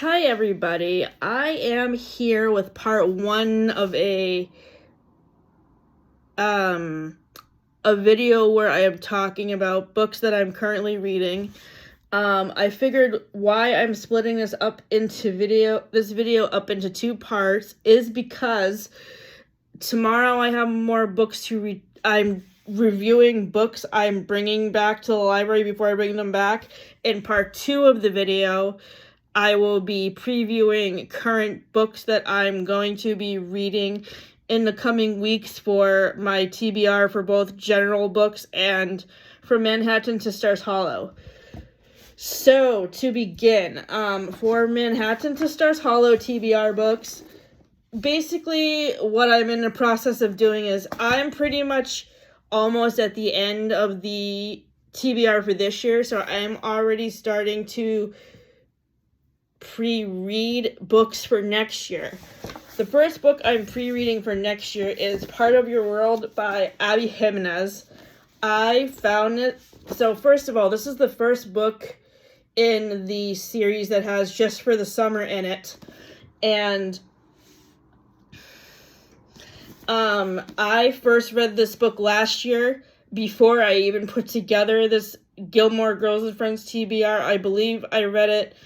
Hi everybody, I am here with part one of a video where I am talking about books that I'm currently reading. I figured why I'm splitting this video up into two parts is because tomorrow I have more books to read. I'm reviewing books I'm bringing back to the library before I bring them back. In part two of the video, I will be previewing current books that I'm going to be reading in the coming weeks for my TBR for both general books and From Manhattan to Stars Hollow. So, to begin, for Manhattan to Stars Hollow TBR books, basically what I'm in the process of doing is I'm pretty much almost at the end of the TBR for this year, so I'm already starting to pre-read books for next year. The first book I'm pre-reading for next year is Part of Your World by Abby Jimenez. I found it, so first of all, this is the first book in the series that has Just for the Summer in it, and I first read this book last year before I even put together this Gilmore Girls and Friends TBR. I believe I read it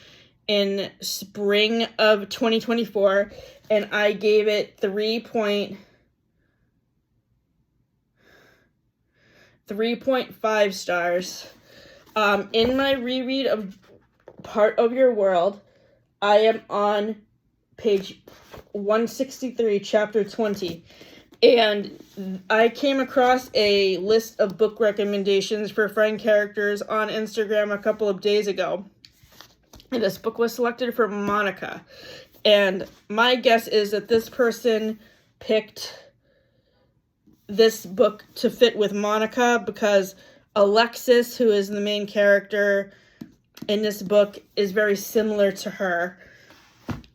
in spring of 2024, and I gave it 3.5 stars. In my reread of Part of Your World, I am on page 163, chapter 20, and I came across a list of book recommendations for friend characters on Instagram a couple of days ago. And this book was selected for Monica. And my guess is that this person picked this book to fit with Monica because Alexis, who is the main character in this book, is very similar to her.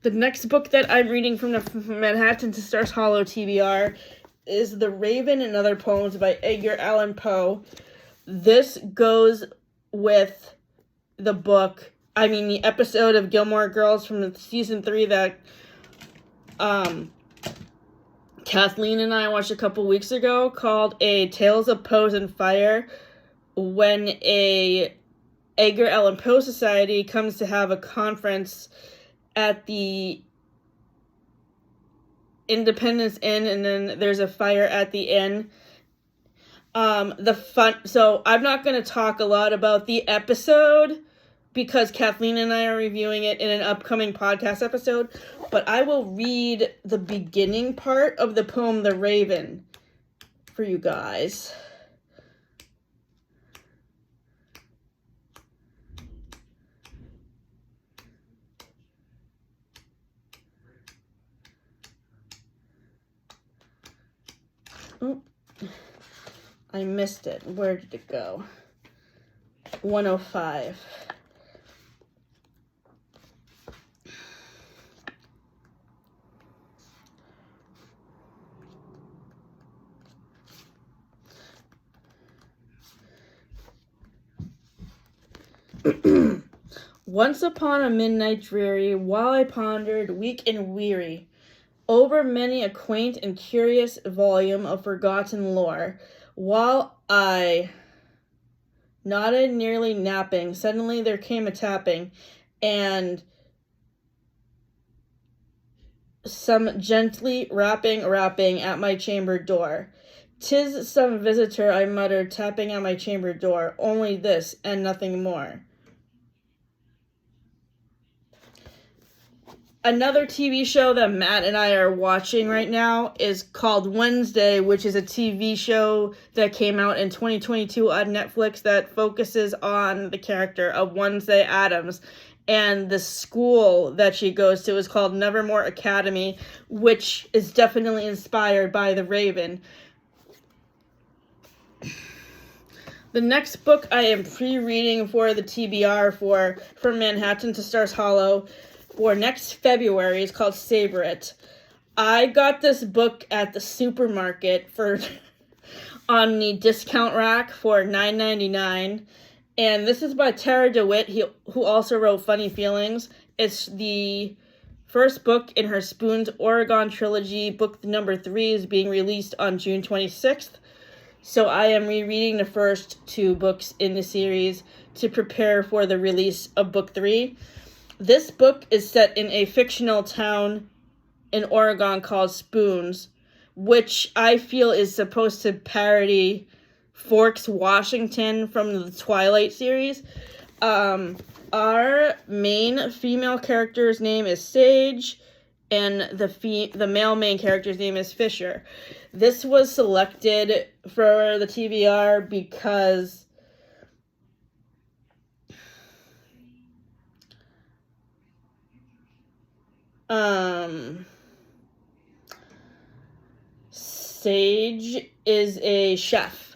The next book that I'm reading from the Manhattan to Stars Hollow TBR is The Raven and Other Poems by Edgar Allan Poe. This goes with the episode of Gilmore Girls from season 3 that Kathleen and I watched a couple weeks ago called A Tales of Poes and Fire, when a Edgar Allan Poe Society comes to have a conference at the Independence Inn, and then there's a fire at the inn. So I'm not going to talk a lot about the episode because Kathleen and I are reviewing it in an upcoming podcast episode, but I will read the beginning part of the poem The Raven for you guys. Oh, I missed it. Where did it go? 105. Once upon a midnight dreary, while I pondered, weak and weary, over many a quaint and curious volume of forgotten lore, while I nodded, nearly napping, suddenly there came a tapping, and some gently rapping at my chamber door. "'Tis some visitor," I muttered, tapping at my chamber door, "only this, and nothing more." Another TV show that Matt and I are watching right now is called Wednesday, which is a TV show that came out in 2022 on Netflix that focuses on the character of Wednesday Addams. And the school that she goes to is called Nevermore Academy, which is definitely inspired by The Raven. The next book I am pre-reading for the TBR for From Manhattan to Stars Hollow for next February is called Savor It. I got this book at the supermarket on the discount rack for $9.99, and this is by Tara DeWitt, who also wrote Funny Feelings, It's the first book in her Spoon's Oregon trilogy. Book number 3 is being released on June 26th. So I am rereading the first 2 books in the series to prepare for the release of book 3. This book is set in a fictional town in Oregon called Spoons, which I feel is supposed to parody Forks, Washington from the Twilight series. Our main female character's name is Sage, and the male main character's name is Fisher. This was selected for the TBR because Sage is a chef.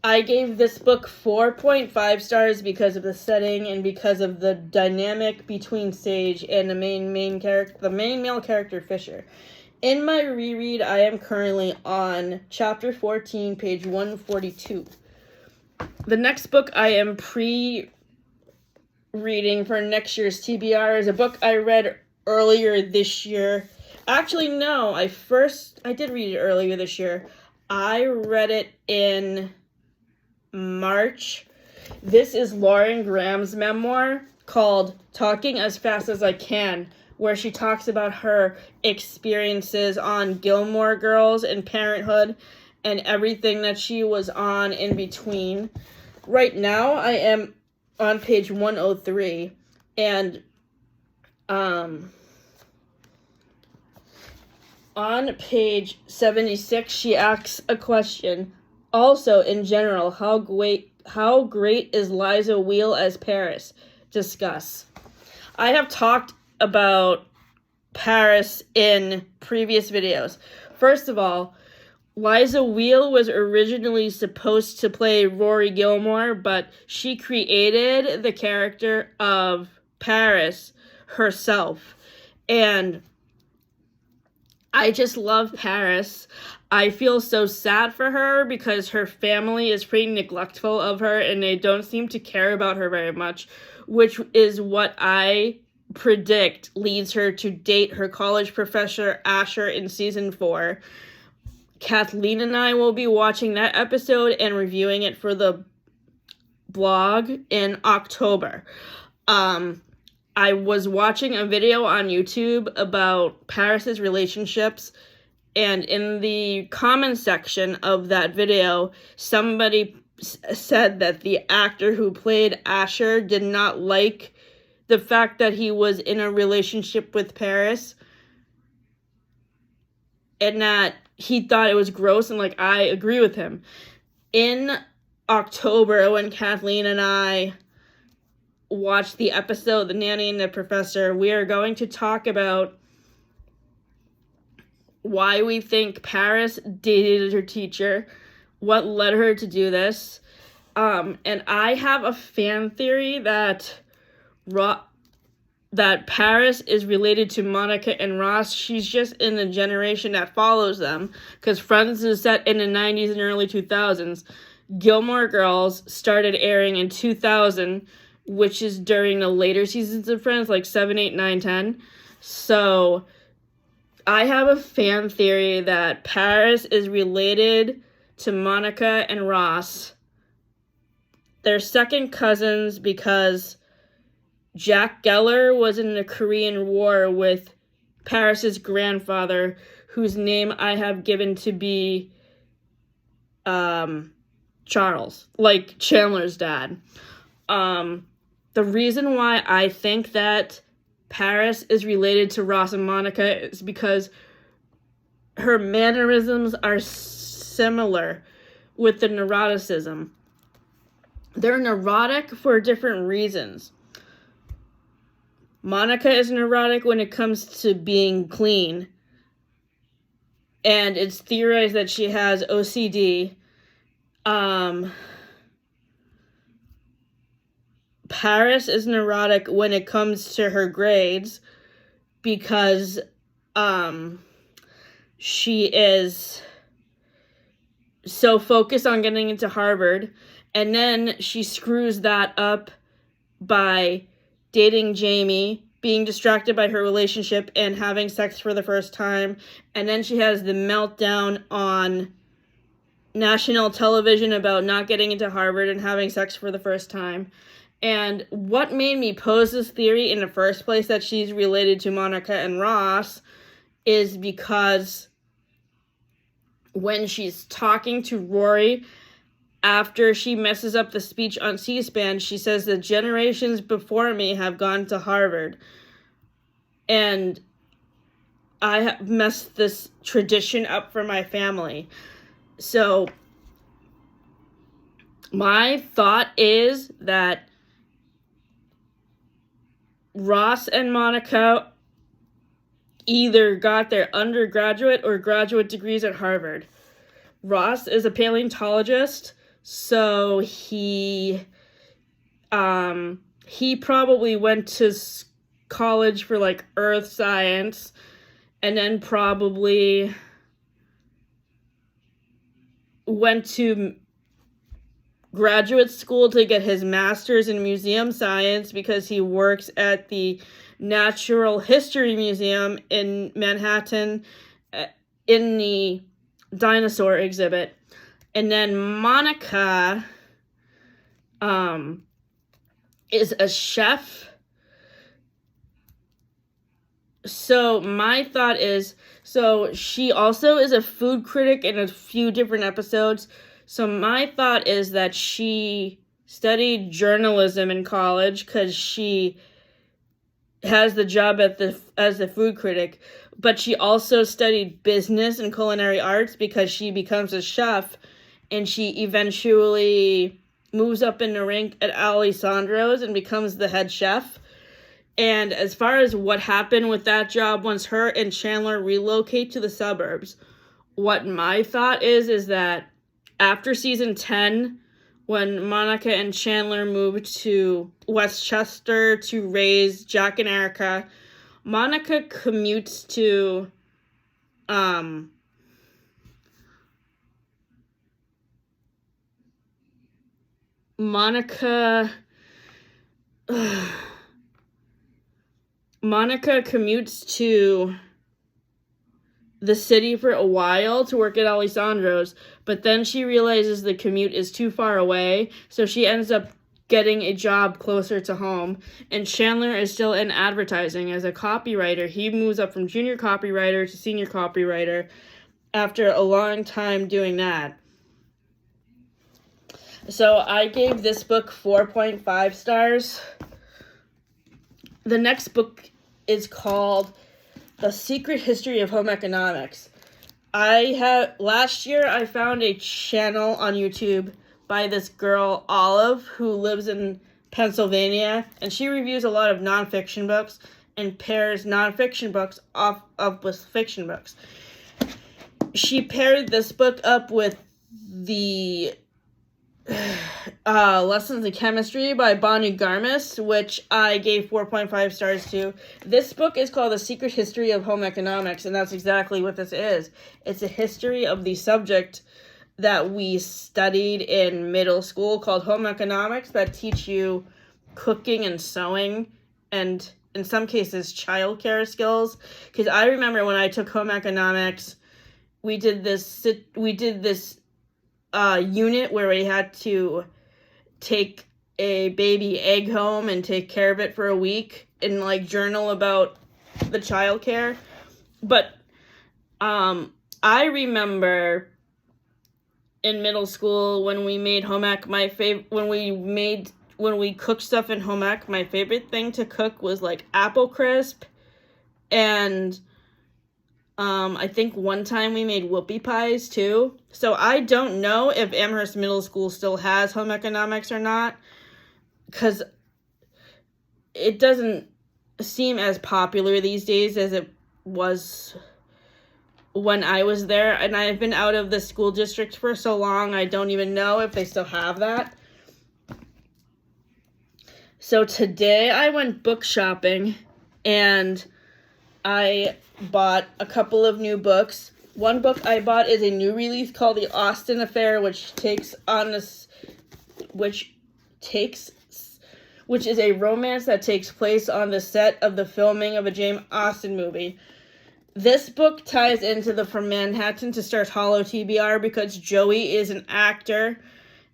I gave this book 4.5 stars because of the setting and because of the dynamic between Sage and the main male character Fisher. In my reread, I am currently on chapter 14, page 142. The next book I am pre-reading for next year's TBR is a book I read earlier this year. Actually, no, I did read it earlier this year. I read it in March. This is Lauren Graham's memoir called Talking as Fast as I Can, where she talks about her experiences on Gilmore Girls and Parenthood and everything that she was on in between. Right now, I am on page 103, and on page 76, she asks a question. Also, in general, how great is Liza Wheel as Paris? Discuss. I have talked about Paris in previous videos. First of all, Liza Wheel was originally supposed to play Rory Gilmore, but she created the character of Paris herself. And I just love Paris. I feel so sad for her because her family is pretty neglectful of her and they don't seem to care about her very much, which is what I predict leads her to date her college professor Asher in season 4. Kathleen and I will be watching that episode and reviewing it for the blog in October. I was watching a video on YouTube about Paris's relationships, and in the comment section of that video, somebody said that the actor who played Asher did not like the fact that he was in a relationship with Paris, and that he thought it was gross, and I agree with him. In October, when Kathleen and I watched the episode The Nanny and the Professor, we are going to talk about why we think Paris dated her teacher, what led her to do this, and I have a fan theory that Paris is related to Monica and Ross. She's just in the generation that follows them, because Friends is set in the 90s and early 2000s. Gilmore Girls started airing in 2000, which is during the later seasons of Friends, 7, 8, 9, 10. So I have a fan theory that Paris is related to Monica and Ross. They're second cousins because Jack Geller was in the Korean War with Paris's grandfather, whose name I have given to be Charles, like Chandler's dad. The reason why I think that Paris is related to Ross and Monica is because her mannerisms are similar with the neuroticism. They're neurotic for different reasons. Monica is neurotic when it comes to being clean, and it's theorized that she has OCD. Paris is neurotic when it comes to her grades because she is so focused on getting into Harvard, and then she screws that up by dating Jamie, being distracted by her relationship, and having sex for the first time. And then she has the meltdown on national television about not getting into Harvard and having sex for the first time. And what made me pose this theory in the first place that she's related to Monica and Ross is because when she's talking to Rory after she messes up the speech on C-SPAN, she says the generations before me have gone to Harvard. And I have messed this tradition up for my family. So my thought is that Ross and Monica either got their undergraduate or graduate degrees at Harvard. Ross is a paleontologist, so he probably went to college for like earth science, and then probably went to graduate school to get his master's in museum science because he works at the Natural History Museum in Manhattan in the dinosaur exhibit. And then Monica is a chef. So my thought is, so she also is a food critic in a few different episodes. So my thought is that she studied journalism in college because she has the job as the food critic, but she also studied business and culinary arts because she becomes a chef, and she eventually moves up in the rank at Alessandro's and becomes the head chef. And as far as what happened with that job once her and Chandler relocate to the suburbs, what my thought is that after season 10, when Monica and Chandler moved to Westchester to raise Jack and Erica, Monica commutes to Monica commutes to the city for a while to work at Alessandro's, but then she realizes the commute is too far away, so she ends up getting a job closer to home. And Chandler is still in advertising as a copywriter. He moves up from junior copywriter to senior copywriter after a long time doing that. So I gave this book 4.5 stars. The next book is called The Secret History of Home Economics. Last year I found a channel on YouTube by this girl, Olive, who lives in Pennsylvania, and she reviews a lot of nonfiction books and pairs nonfiction books off with fiction books. She paired this book up with the Lessons in Chemistry by Bonnie Garmis, which I gave 4.5 stars to. This book is called The Secret History of Home Economics, and that's exactly what this is. It's a history of the subject that we studied in middle school called home economics that teach you cooking and sewing and, in some cases, childcare skills. Because I remember when I took home economics, we did this unit where we had to take a baby egg home and take care of it for a week and like journal about the childcare. But I remember in middle school when we made home ec, when we cooked stuff in home ec, my favorite thing to cook was like apple crisp, and I think one time we made whoopie pies too. So I don't know if Amherst Middle School still has home economics or not, because it doesn't seem as popular these days as it was when I was there. And I've been out of the school district for so long, I don't even know if they still have that. So today I went book shopping and I bought a couple of new books. One book I bought is a new release called The Austen Affair, which which is a romance that takes place on the set of the filming of a Jane Austen movie. This book ties into the From Manhattan to Stars Hollow TBR because Joey is an actor,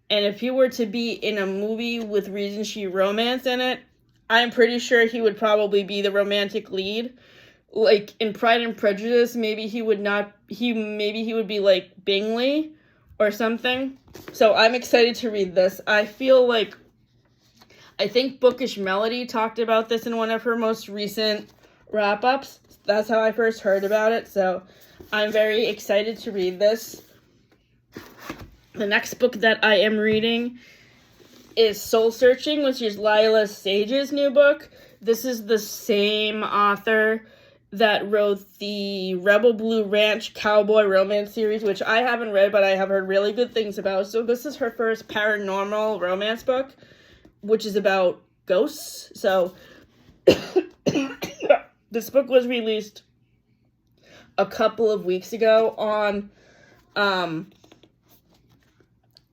and if he were to be in a movie with Regency romance in it, I'm pretty sure he would probably be the romantic lead. Like in Pride and Prejudice, maybe he would be like Bingley or something. So I'm excited to read this. I think Bookish Melody talked about this in one of her most recent wrap-ups. That's how I first heard about it, so I'm very excited to read this. The next book that I am reading is Soul Searching, which is Lila Sage's new book. This is the same author that wrote the Rebel Blue Ranch cowboy romance series, which I haven't read, but I have heard really good things about. So this is her first paranormal romance book, which is about ghosts. So this book was released a couple of weeks ago on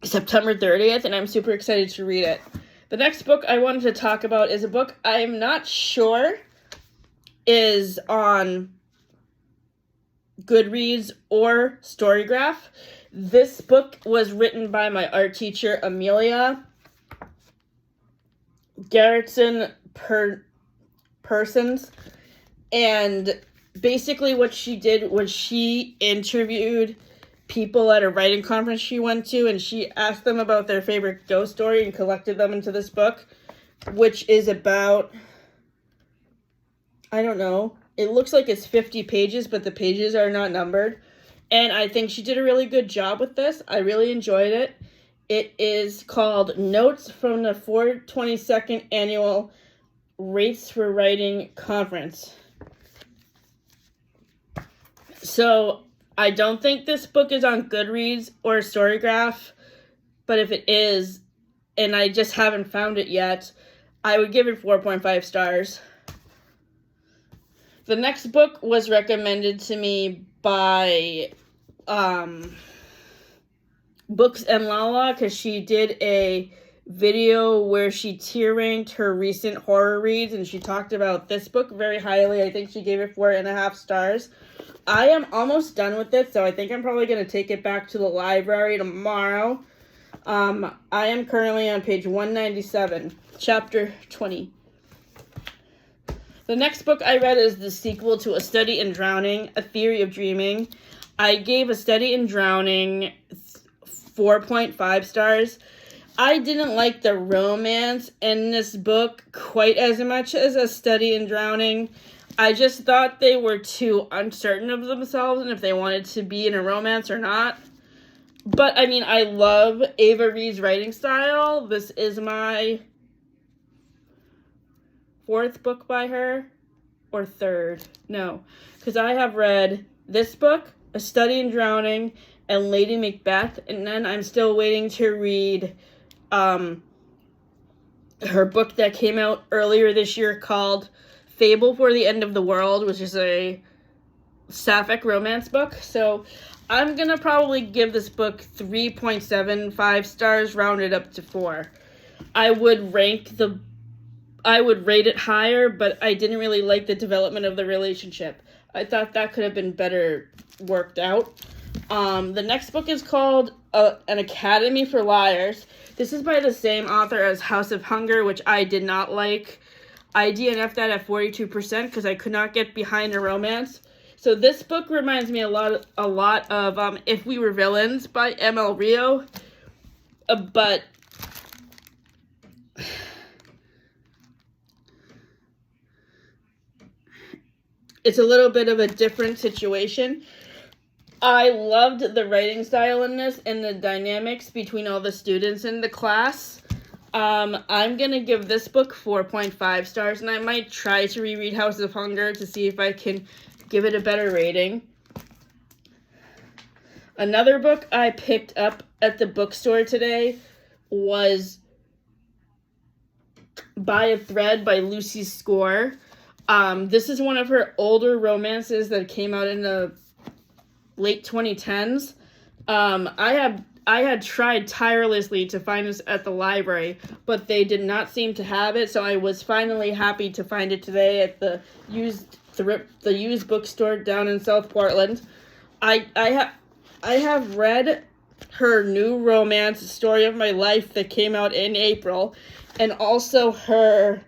September 30th, and I'm super excited to read it. The next book I wanted to talk about is a book I'm not sure is on Goodreads or Storygraph. This book was written by my art teacher, Amelia Gerritsen Persons, and basically what she did was she interviewed people at a writing conference she went to, and she asked them about their favorite ghost story and collected them into this book, which is about, I don't know, it looks like it's 50 pages, but the pages are not numbered, and I think she did a really good job with this. I really enjoyed it. It is called Notes from the 422nd Annual Rates for Writing Conference. So I don't think this book is on Goodreads or Storygraph, but if it is, and I just haven't found it yet, I would give it 4.5 stars. The next book was recommended to me by Books and Lala because she did a video where she tier ranked her recent horror reads, and she talked about this book very highly. I think she gave it 4.5 stars. I am almost done with it, so I think I'm probably going to take it back to the library tomorrow. I am currently on page 197, chapter 20. The next book I read is the sequel to A Study in Drowning, A Theory of Dreaming. I gave A Study in Drowning 4.5 stars. I didn't like the romance in this book quite as much as A Study in Drowning. I just thought they were too uncertain of themselves and if they wanted to be in a romance or not. But, I mean, I love Ava Reed's writing style. This is my fourth book by her. Or third. No. Because I have read this book, A Study in Drowning, and Lady Macbeth. And then I'm still waiting to read her book that came out earlier this year called Fable for the End of the World, which is a sapphic romance book. So I'm going to probably give this book 3.75 stars, rounded up to 4. I would rate it higher, but I didn't really like the development of the relationship. I thought that could have been better worked out. The next book is called An Academy for Liars. This is by the same author as House of Hunger, which I did not like. I DNF'd that at 42% because I could not get behind a romance. So this book reminds me a lot of If We Were Villains by M.L. Rio. But it's a little bit of a different situation. I loved the writing style in this and the dynamics between all the students in the class. I'm going to give this book 4.5 stars, and I might try to reread House of Hunger to see if I can give it a better rating. Another book I picked up at the bookstore today was By a Thread by Lucy Score. This is one of her older I came out in the late 2010s. I I had tried tirelessly to find this at the library, but they did not seem to have it, so I was finally happy to find it today at the used bookstore down in South Portland. I have read her new romance, Story of My Life, that came out in April, and also her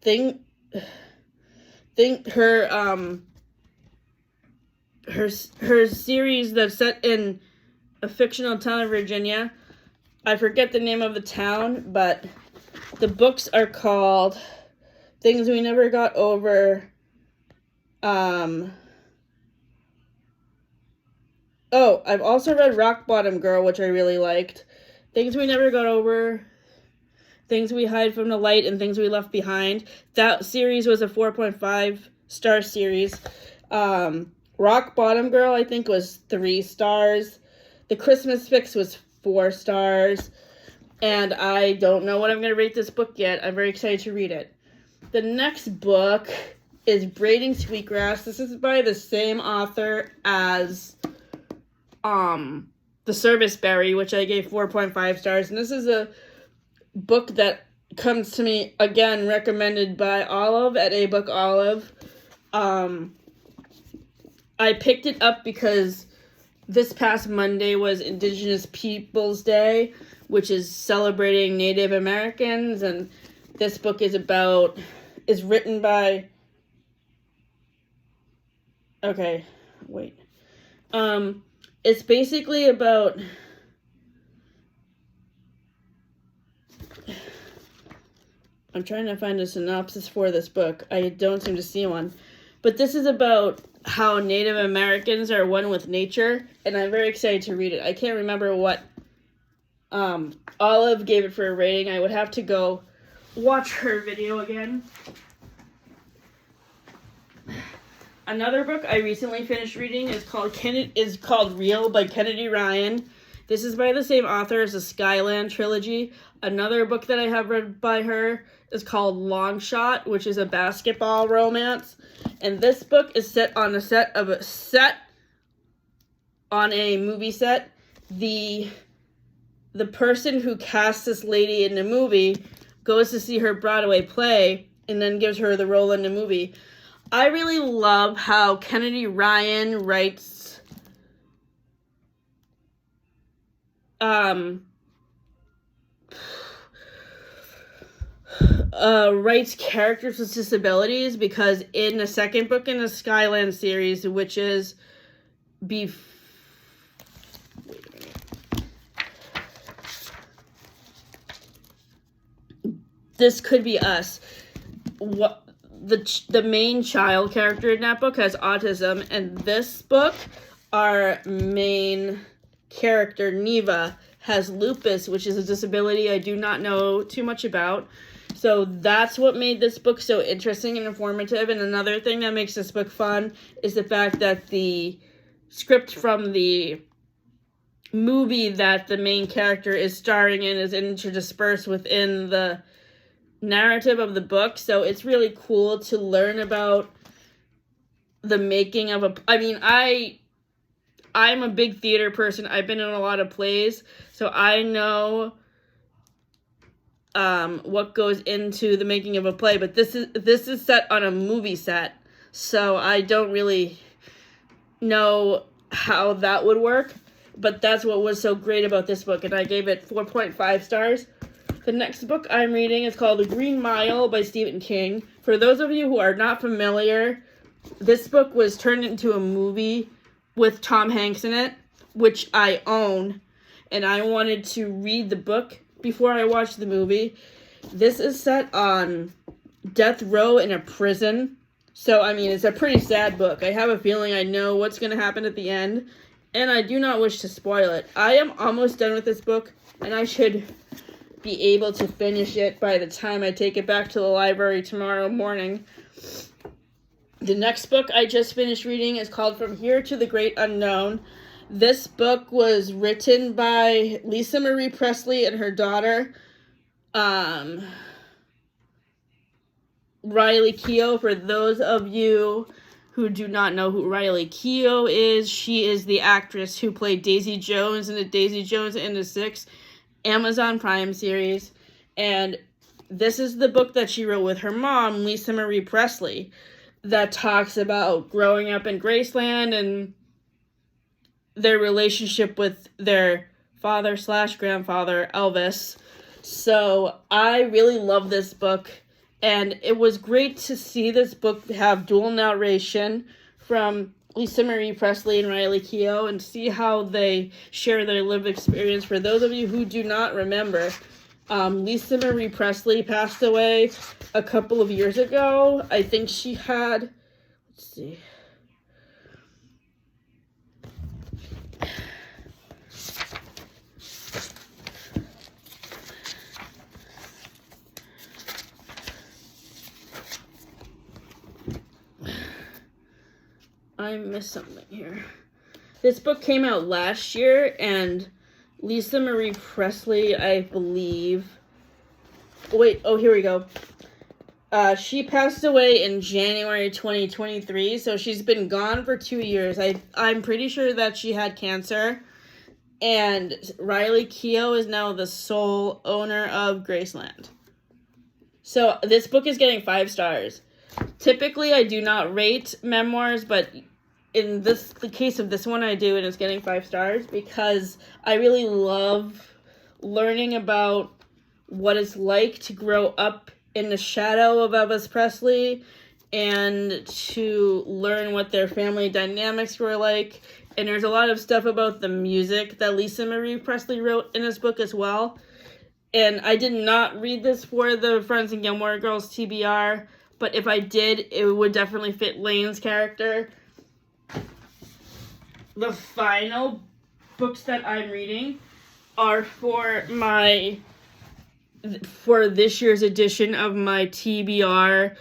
thing her series that's set in a fictional town of Virginia. I forget the name of the town, but the books are called Things We Never Got Over. I've also read Rock Bottom Girl, which I really liked. Things We Never Got Over, Things We Hide from the Light, and Things We Left Behind. That series was a 4.5-star series. Rock Bottom Girl, I think, was 3 stars. The Christmas Fix was 4 stars. And I don't know what I'm going to rate this book yet. I'm very excited to read it. The next book is Braiding Sweetgrass. This is by the same author as The Service Berry, which I gave 4.5 stars. And this is a book that comes to me, again, recommended by Olive at A Book Olive. I picked it up because this past Monday was Indigenous Peoples Day, which is celebrating Native Americans, and this book is written by, it's basically about, I'm trying to find a synopsis for this book. I don't seem to see one. But this is about how Native Americans are one with nature, and I'm very excited to read it. I can't remember what Olive gave it for a rating. I would have to go watch her video again. Another book I recently finished reading is called Real by Kennedy Ryan. This is by the same author as the Skyland trilogy. Another book that I have read by her is called Long Shot, which is a basketball romance. And this book is set on a movie set. The person who cast this lady in the movie goes to see her Broadway play and then gives her the role in the movie. I really love how Kennedy Ryan writes characters with disabilities, because in the second book in the Skyland series, which is This Could Be Us, the main child character in that book has autism, and this book, our main character, Neva, has lupus, which is a disability I do not know too much about. So that's what made this book so interesting and informative. And another thing that makes this book fun is the fact that the script from the movie that the main character is starring in is interdispersed within the narrative of the book. So it's really cool to learn about the making of I'm a big theater person. I've been in a lot of plays, so I know what goes into the making of a play, but this is set on a movie set, so I don't really know how that would work, but that's what was so great about this book, and I gave it 4.5 stars. The next book I'm reading is called The Green Mile by Stephen King. For those of you who are not familiar, this book was turned into a movie with Tom Hanks in it, which I own, and I wanted to read the book before I watched the movie. This is set on death row in a prison, so it's a pretty sad book. I have a feeling I know what's going to happen at the end, and I do not wish to spoil it. I am almost done with this book, and I should be able to finish it by the time I take it back to the library tomorrow morning. The next book I just finished reading is called From Here to the Great Unknown. This book was written by Lisa Marie Presley and her daughter. Riley Keough. For those of you who do not know who Riley Keough is, she is the actress who played Daisy Jones in the Daisy Jones and the Six Amazon Prime series. And this is the book that she wrote with her mom, Lisa Marie Presley, that talks about growing up in Graceland and their relationship with their father/grandfather, Elvis. So I really love this book, and it was great to see this book have dual narration from Lisa Marie Presley and Riley Keough, and see how they share their lived experience. For those of you who do not remember, Lisa Marie Presley passed away a couple of years ago. I think she had, let's see, I missed something here. This book came out last year, and Lisa Marie Presley, I believe... Wait, oh, here we go. She passed away in January 2023, so she's been gone for 2 years. I'm pretty sure that she had cancer. And Riley Keough is now the sole owner of Graceland. So this book is getting 5 stars. Typically, I do not rate memoirs, but in the case of this one, I do, and it's getting 5 stars because I really love learning about what it's like to grow up in the shadow of Elvis Presley and to learn what their family dynamics were like. And there's a lot of stuff about the music that Lisa Marie Presley wrote in this book as well. And I did not read this for the Friends and Gilmore Girls TBR, but if I did, it would definitely fit Lane's character. The final books that I'm reading are for this year's edition of my TBR,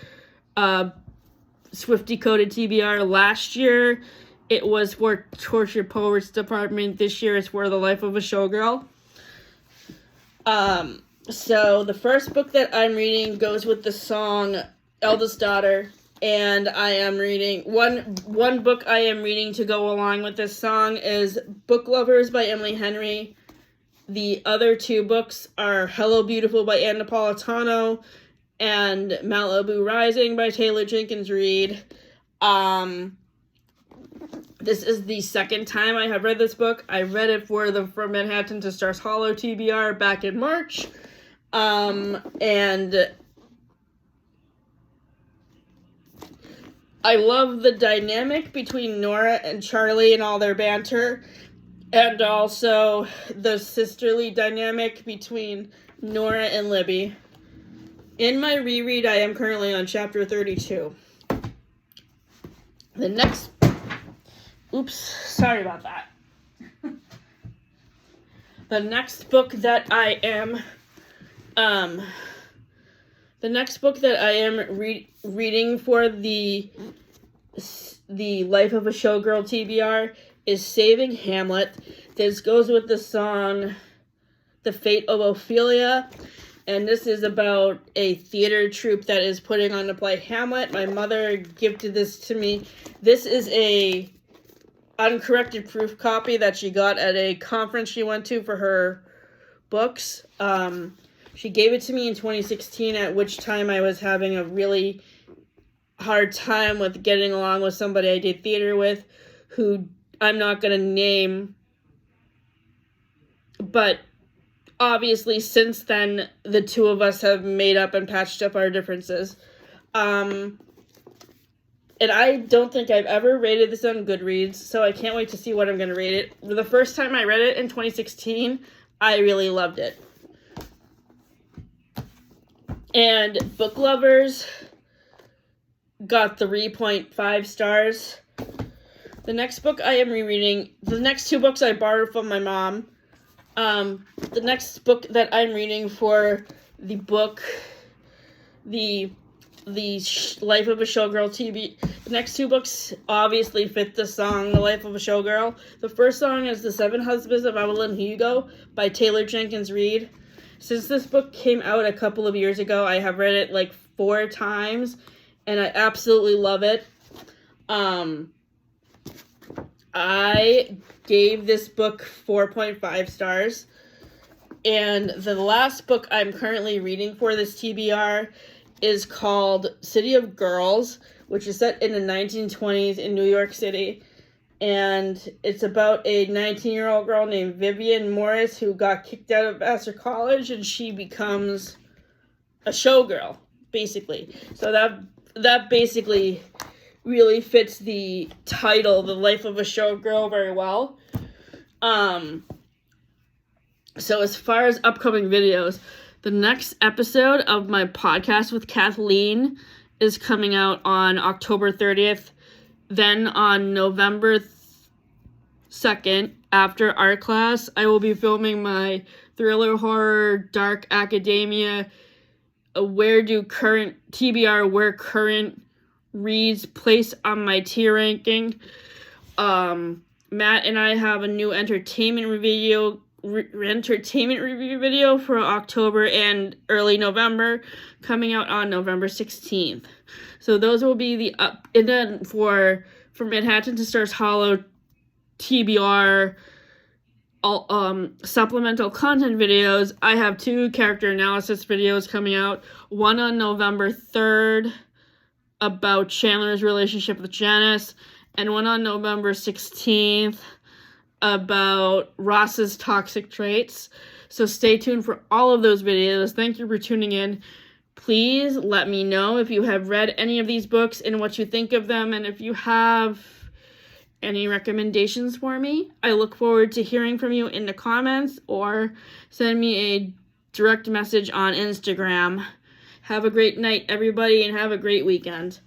Swift Decoded TBR. Last year, it was for Torture Poets Department. This year, it's for The Life of a Showgirl. So the first book that I'm reading goes with the song Eldest Daughter, and I am reading one book I am reading to go along with this song is Book Lovers by Emily Henry. The other 2 books are Hello Beautiful by Ann Napolitano and Malibu Rising by Taylor Jenkins Reid. This is the second time I have read this book. I read it for the From Manhattan to Stars Hollow TBR back in March. And I love the dynamic between Nora and Charlie and all their banter, and also the sisterly dynamic between Nora and Libby. In my reread, I am currently on chapter 32. Oops, sorry about that. The next book that I am reading for the Life of a Showgirl TBR is Saving Hamlet. This goes with the song The Fate of Ophelia, and this is about a theater troupe that is putting on the play Hamlet. My mother gifted this to me. This is a uncorrected proof copy that she got at a conference she went to for her books. She gave it to me in 2016, at which time I was having a really hard time with getting along with somebody I did theater with, who I'm not going to name. But obviously, since then, the 2 of us have made up and patched up our differences. And I don't think I've ever rated this on Goodreads, so I can't wait to see what I'm going to rate it. The first time I read it in 2016, I really loved it. And Book Lovers got 3.5 stars. The next book I am rereading, the next 2 books I borrowed from my mom. The next book that I'm reading for the book, the Life of a Showgirl the next 2 books obviously fit the song The Life of a Showgirl. The first song is The 7 Husbands of Evelyn Hugo by Taylor Jenkins Reid. Since this book came out a couple of years ago, I have read it like 4 times, and I absolutely love it. I gave this book 4.5 stars. And the last book I'm currently reading for this TBR is called City of Girls, which is set in the 1920s in New York City. And it's about a 19-year-old girl named Vivian Morris who got kicked out of Vassar College, and she becomes a showgirl, basically. So that basically really fits the title, The Life of a Showgirl, very well. So as far as upcoming videos, the next episode of my podcast with Kathleen is coming out on October 30th. Then on November 2nd, after art class, I will be filming my thriller horror dark academia where current reads place on my tier ranking. Matt and I have a new entertainment review video for October and early November coming out on November 16th. So those will be the and then for Manhattan to Stars Hollow TBR supplemental content videos, I have 2 character analysis videos coming out. One on November 3rd about Chandler's relationship with Janice, and one on November 16th about Ross's toxic traits. So stay tuned for all of those videos. Thank you for tuning in. Please let me know if you have read any of these books and what you think of them, and if you have any recommendations for me. I look forward to hearing from you in the comments, or send me a direct message on Instagram. Have a great night, everybody, and have a great weekend.